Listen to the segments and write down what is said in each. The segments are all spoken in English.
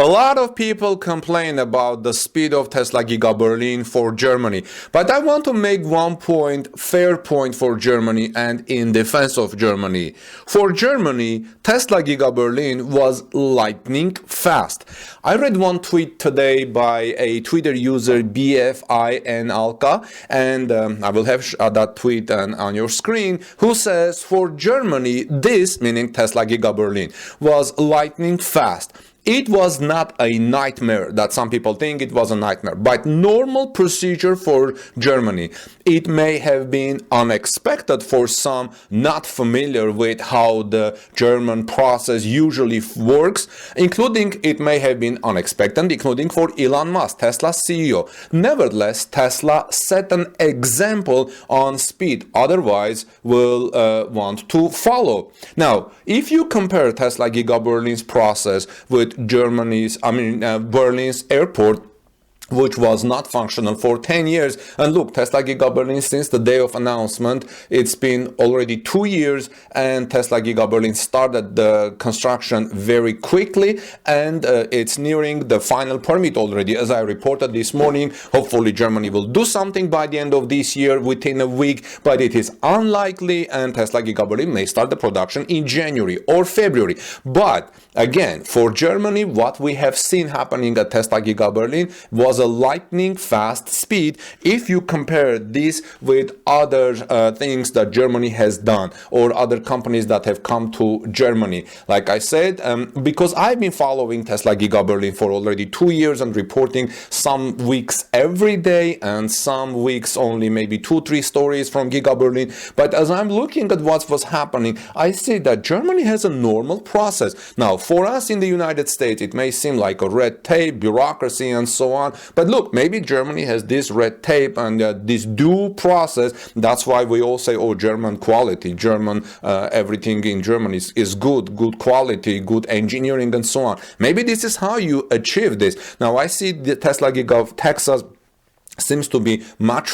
A lot of people complain about the speed of Tesla Giga Berlin for Germany, but I want to make one point, fair point for Germany and in defense of Germany. For Germany, Tesla Giga Berlin was lightning fast. I read one tweet today by a Twitter user BFIN Alka, and I will have that tweet on your screen, who says for Germany, this, meaning Tesla Giga Berlin, was lightning fast. It was not a nightmare that some people think it was a nightmare, but normal procedure for Germany. It may have been unexpected for some not familiar with how the German process usually works, including it may have been unexpected, including for Elon Musk, Tesla CEO. Nevertheless, Tesla set an example on speed, otherwise will want to follow. Now, if you compare Tesla Giga Berlin's process with Berlin's airport, which was not functional for 10 years. And look, Tesla Giga Berlin, since the day of announcement, it's been already 2 years, and Tesla Giga Berlin started the construction very quickly, and it's nearing the final permit already. As I reported this morning, hopefully Germany will do something by the end of this year, within a week, but it is unlikely, and Tesla Giga Berlin may start the production in January or February. But again, for Germany, what we have seen happening at Tesla Giga Berlin was a lightning fast speed if you compare this with other things that Germany has done or other companies that have come to Germany. Like I said, because I've been following Tesla Giga Berlin for already 2 years and reporting some weeks every day and some weeks only maybe 2-3 stories from Giga Berlin. But as I'm looking at what was happening, I see that Germany has a normal process. Now, for us in the United States, it may seem like a red tape, bureaucracy, and so on. But look, maybe Germany has this red tape and this due process. That's why we all say, oh, German quality, everything in Germany is good quality, good engineering, and so on. Maybe this is how you achieve this. Now, I see the Tesla Giga of Texas seems to be much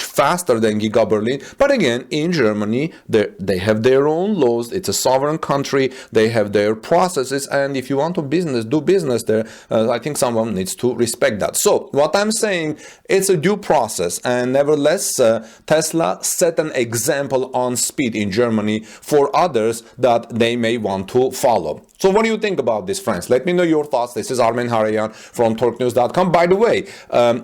faster than Giga Berlin, but again, in Germany they have their own laws. It's a sovereign country, they have their processes, and if you want to do business there, I think someone needs to respect that. So what I'm saying, it's a due process, and nevertheless Tesla set an example on speed in Germany for others that they may want to follow. So what do you think about this, friends? Let me know your thoughts. This is Armen Harayan from TorqueNews.com. By the way,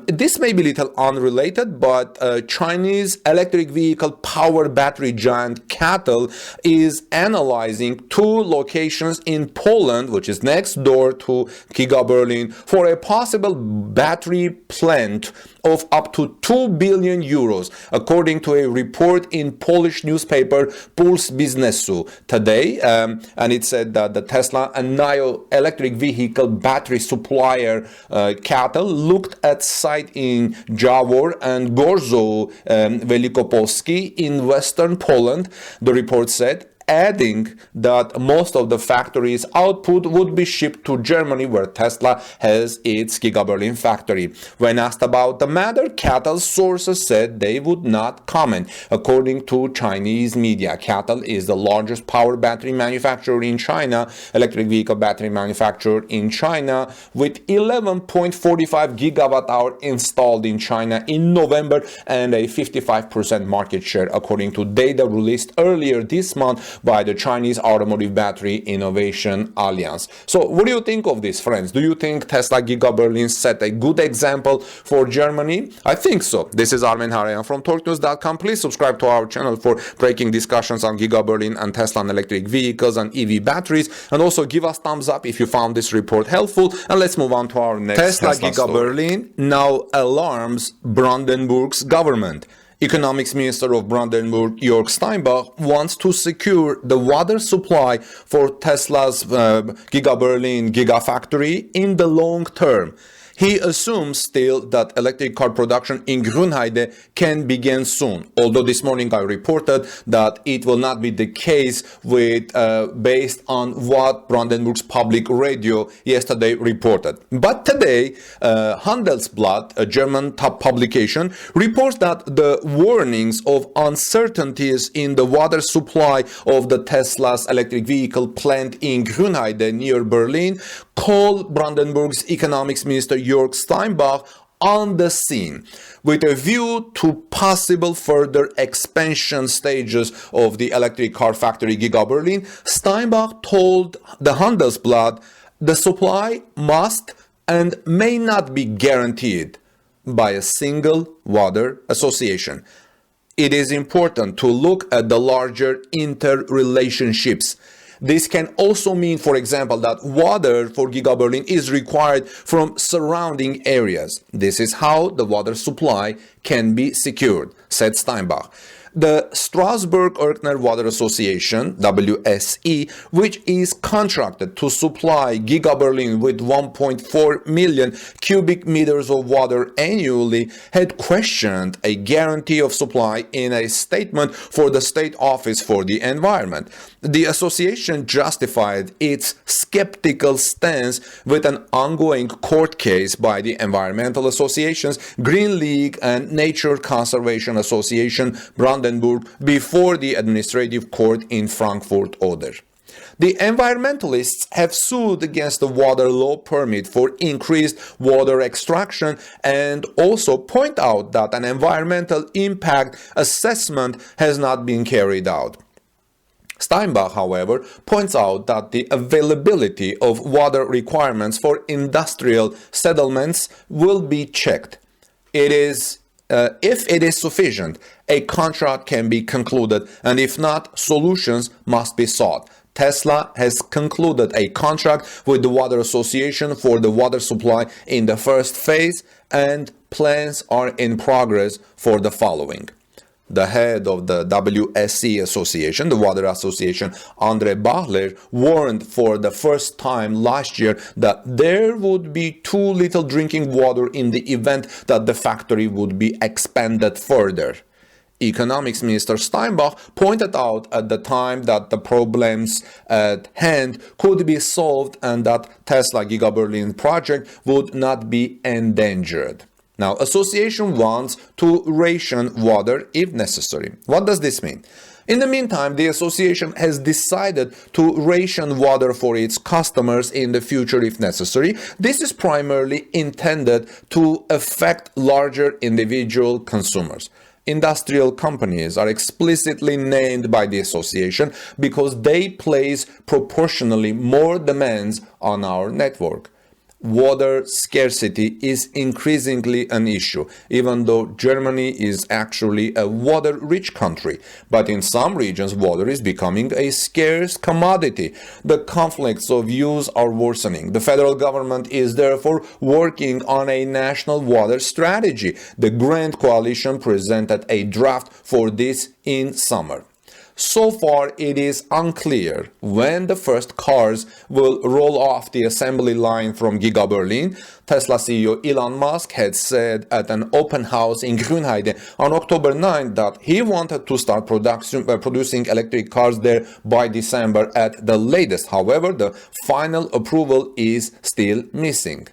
this may be a little unrelated, but Chinese electric vehicle power battery giant CATL is analyzing 2 locations in Poland, which is next door to Giga Berlin, for a possible battery plant of up to 2 billion euros, according to a report in Polish newspaper Puls Biznesu today. And it said that the Tesla and NIO electric vehicle battery supplier CATL looked at site in Jawor and Gorzow Wielkopolski in western Poland, the report said, adding that most of the factory's output would be shipped to Germany, where Tesla has its Giga Berlin factory. When asked about the matter, CATL sources said they would not comment. According to Chinese media, CATL is the largest power battery manufacturer in China, electric vehicle battery manufacturer in China, with 11.45 gigawatt hour installed in China in November and a 55% market share, according to data released earlier this month by the Chinese Automotive Battery Innovation Alliance. So what do you think of this, friends? Do you think Tesla Giga Berlin set a good example for Germany? I think so. This is Armen Harayan from TorqueNews.com. Please subscribe to our channel for breaking discussions on Giga Berlin and Tesla and electric vehicles and EV batteries. And also give us thumbs up if you found this report helpful. And let's move on to our next Tesla Giga story. Berlin now alarms Brandenburg's government. Economics Minister of Brandenburg, Jörg Steinbach, wants to secure the water supply for Tesla's Giga Berlin Gigafactory in the long term. He assumes still that electric car production in Grünheide can begin soon, although this morning I reported that it will not be the case based on what Brandenburg's public radio yesterday reported. But today, Handelsblatt, a German top publication, reports that the warnings of uncertainties in the water supply of the Tesla's electric vehicle plant in Grünheide near Berlin called Brandenburg's economics minister Jörg Steinbach on the scene with a view to possible further expansion stages of the electric car factory Giga Berlin. Steinbach told the Handelsblatt the supply must and may not be guaranteed by a single water association. It is important to look at the larger interrelationships. This can also mean, for example, that water for Giga Berlin is required from surrounding areas. This is how the water supply can be secured, said Steinbach. The Strasbourg-Erkner Water Association, WSE, which is contracted to supply Giga Berlin with 1.4 million cubic meters of water annually, had questioned a guarantee of supply in a statement for the State Office for the Environment. The association justified its skeptical stance with an ongoing court case by the environmental associations Green League and Nature Conservation Association Brandenburg before the administrative court in Frankfurt Oder. The environmentalists have sued against the water law permit for increased water extraction and also point out that an environmental impact assessment has not been carried out. Steinbach, however, points out that the availability of water requirements for industrial settlements will be checked. If it is sufficient, a contract can be concluded, and if not, solutions must be sought. Tesla has concluded a contract with the Water Association for the water supply in the first phase, and plans are in progress for the following. The head of the WSC Association, the Water Association, Andre Bachler, warned for the first time last year that there would be too little drinking water in the event that the factory would be expanded further. Economics Minister Steinbach pointed out at the time that the problems at hand could be solved and that Tesla Giga Berlin project would not be endangered. Now, association wants to ration water if necessary. What does this mean? In the meantime, the association has decided to ration water for its customers in the future if necessary. This is primarily intended to affect larger individual consumers. Industrial companies are explicitly named by the association because they place proportionally more demands on our network. Water scarcity is increasingly an issue, even though Germany is actually a water-rich country. But in some regions, water is becoming a scarce commodity. The conflicts of use are worsening. The federal government is therefore working on a national water strategy. The Grand Coalition presented a draft for this in summer. So far, it is unclear when the first cars will roll off the assembly line from Giga Berlin. Tesla CEO Elon Musk had said at an open house in Grünheide on October 9 that he wanted to start producing electric cars there by December at the latest. However, the final approval is still missing.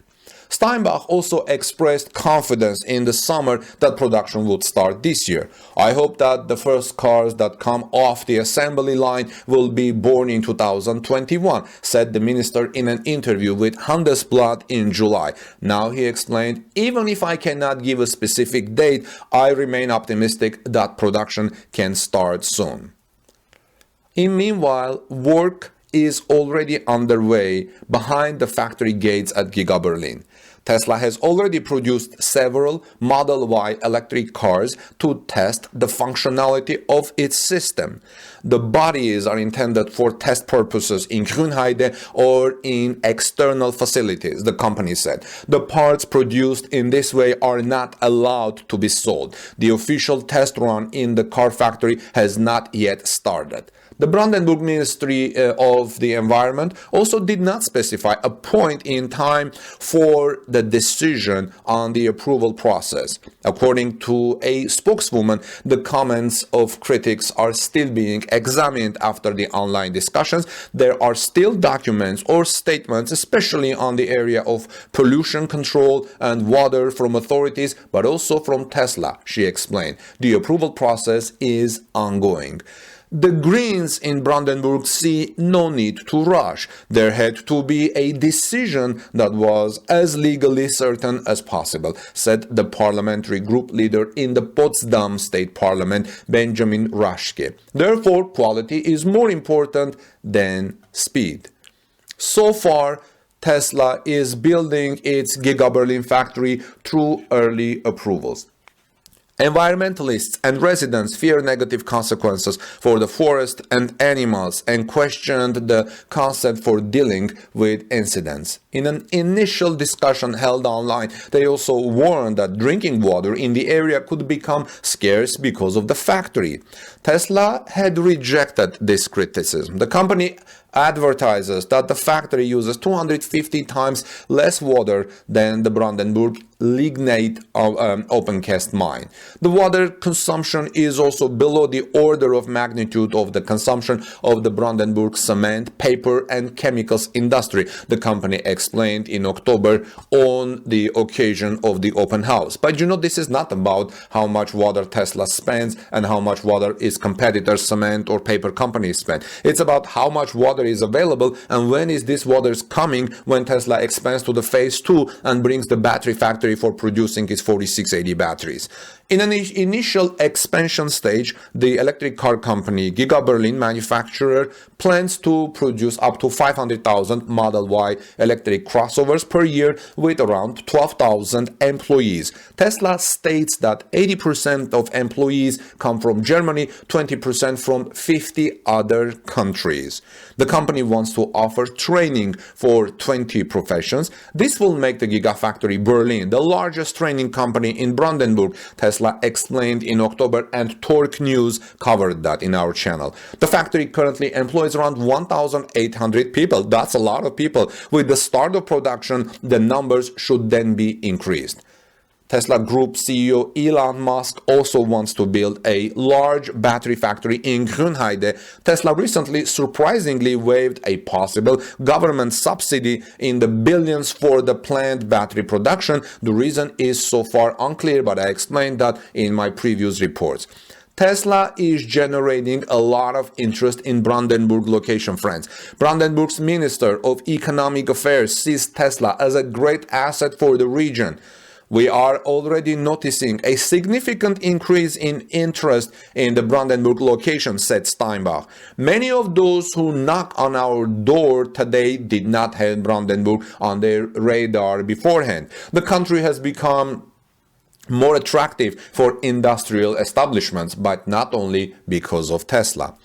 Steinbach also expressed confidence in the summer that production would start this year. I hope that the first cars that come off the assembly line will be born in 2021, said the minister in an interview with Handelsblatt in July. Now he explained, even if I cannot give a specific date, I remain optimistic that production can start soon. Meanwhile, work is already underway behind the factory gates at Giga Berlin. Tesla has already produced several Model Y electric cars to test the functionality of its system. The bodies are intended for test purposes in Grünheide or in external facilities, the company said. The parts produced in this way are not allowed to be sold. The official test run in the car factory has not yet started. The Brandenburg Ministry of the Environment also did not specify a point in time for the decision on the approval process. According to a spokeswoman, the comments of critics are still being examined after the online discussions. There are still documents or statements, especially on the area of pollution control and water from authorities, but also from Tesla, she explained. The approval process is ongoing. The Greens in Brandenburg see no need to rush. There had to be a decision that was as legally certain as possible, said the parliamentary group leader in the Potsdam State Parliament, Benjamin Raschke. Therefore, quality is more important than speed. So far, Tesla is building its Giga Berlin factory through early approvals. Environmentalists and residents fear negative consequences for the forest and animals and questioned the concept for dealing with incidents. In an initial discussion held online, they also warned that drinking water in the area could become scarce because of the factory. Tesla had rejected this criticism. The company advertises that the factory uses 250 times less water than the Brandenburg lignite open cast mine. The water consumption is also below the order of magnitude of the consumption of the Brandenburg cement, paper and chemicals industry, the company explained in October on the occasion of the open house. But this is not about how much water Tesla spends and how much water its competitors, cement or paper companies spend. It's about how much water is available and when is this water coming when Tesla expands to the phase 2 and brings the battery factory for producing its 4680 batteries. In an initial expansion stage, the electric car company Giga Berlin manufacturer plans to produce up to 500,000 Model Y electric crossovers per year with around 12,000 employees. Tesla states that 80% of employees come from Germany, 20% from 50 other countries. The company wants to offer training for 20 professions. This will make the Gigafactory Berlin the largest training company in Brandenburg, Tesla explained in October, and Torque News covered that in our channel. The factory currently employs around 1,800 people. That's a lot of people. With the start of production, the numbers should then be increased. Tesla Group CEO Elon Musk also wants to build a large battery factory in Grünheide. Tesla recently surprisingly waived a possible government subsidy in the billions for the planned battery production. The reason is so far unclear, but I explained that in my previous reports. Tesla is generating a lot of interest in Brandenburg location, friends. Brandenburg's Minister of Economic Affairs sees Tesla as a great asset for the region. We are already noticing a significant increase in interest in the Brandenburg location, said Steinbach. Many of those who knock on our door today did not have Brandenburg on their radar beforehand. The country has become more attractive for industrial establishments, but not only because of Tesla.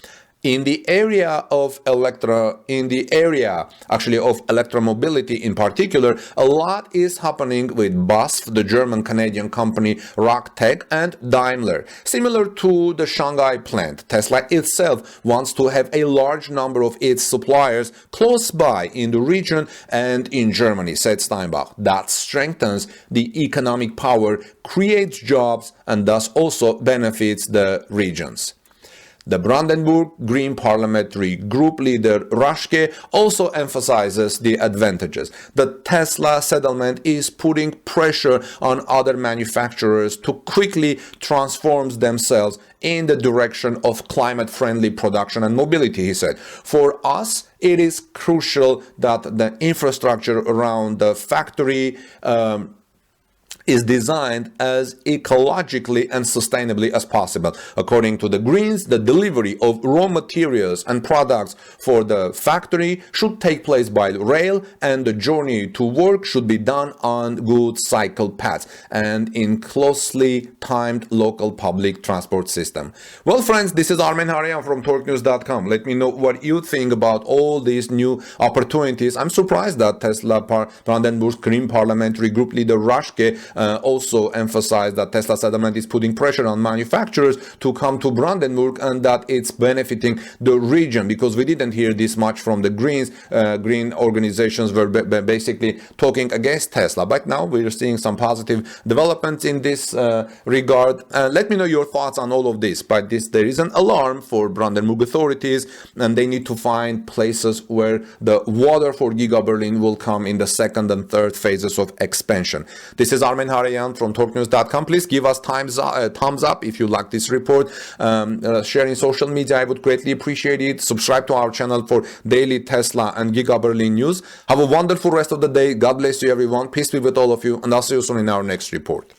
In the area of electromobility in particular, a lot is happening with BASF, the German-Canadian company Rocktech, and Daimler. Similar to the Shanghai plant, Tesla itself wants to have a large number of its suppliers close by in the region and in Germany, said Steinbach. That strengthens the economic power, creates jobs, and thus also benefits the regions. The Brandenburg Green Parliamentary Group leader Raschke also emphasizes the advantages. The Tesla settlement is putting pressure on other manufacturers to quickly transform themselves in the direction of climate-friendly production and mobility, he said. For us, it is crucial that the infrastructure around the factory is designed as ecologically and sustainably as possible. According to the Greens, the delivery of raw materials and products for the factory should take place by rail, and the journey to work should be done on good cycle paths and in closely timed local public transport system. Well, friends, this is Armen Haryan from TorqueNews.com. Let me know what you think about all these new opportunities. I'm surprised that Tesla Brandenburg Green Parliamentary Group leader Raschke also emphasized that Tesla settlement is putting pressure on manufacturers to come to Brandenburg and that it's benefiting the region, because we didn't hear this much from the Greens. Green organizations were basically talking against Tesla, but now we're seeing some positive developments in this regard. Let me know your thoughts on all of this. But there is an alarm for Brandenburg authorities, and they need to find places where the water for Giga Berlin will come in the second and third phases of expansion. This is Armen Samen Harayan from TalkNews.com. Please give us thumbs up if you like this report. Share in social media, I would greatly appreciate it. Subscribe to our channel for daily Tesla and Giga Berlin news. Have a wonderful rest of the day. God bless you, everyone. Peace be with all of you, and I'll see you soon in our next report.